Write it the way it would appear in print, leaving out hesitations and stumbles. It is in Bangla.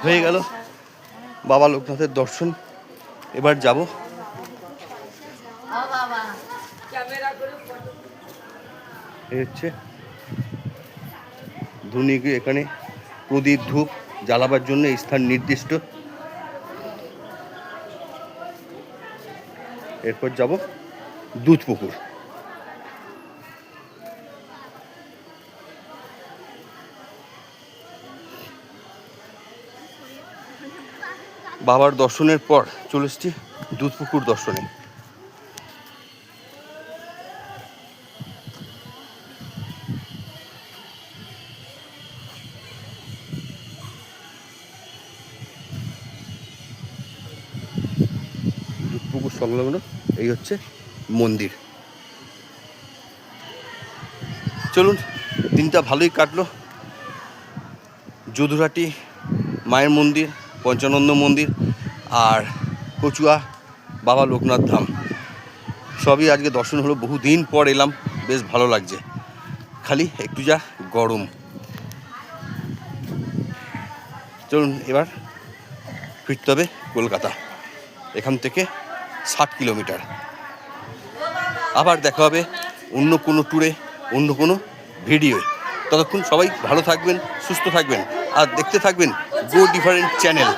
হয়ে গেল বাবা লোকনাথের দর্শন। এবার যাব এই হচ্ছে ধুনিকে, এখানে প্রদীপ ধূপ জ্বালাবার জন্য এই স্থান নির্দিষ্ট। এরপর যাব দুধপুকুর। বাবার দর্শনের পর চলে এসেছি দুধপুকুর দর্শনে। দুধপুকুর সংলগ্ন এই হচ্ছে মন্দির। চলুন, দিনটা ভালোই কাটলো। যদুরাটি মায়ের মন্দির, পঞ্চানন্দ মন্দির আর কচুয়া বাবা লোকনাথ ধাম সবই আজকে দর্শন হলো। বহুদিন পর এলাম, বেশ ভালো লাগছে। খালি একটু যা গরম। চলুন এবার ফিরতে হবে কলকাতা। এখান থেকে 60 কিলোমিটার। আবার দেখা হবে অন্য কোনো ট্যুরে, অন্য কোনো ভিডিওয়ে। ততক্ষণ সবাই ভালো থাকবেন, সুস্থ থাকবেন আর দেখতে থাকবেন গো ডিফারেন্ট চ্যানেল।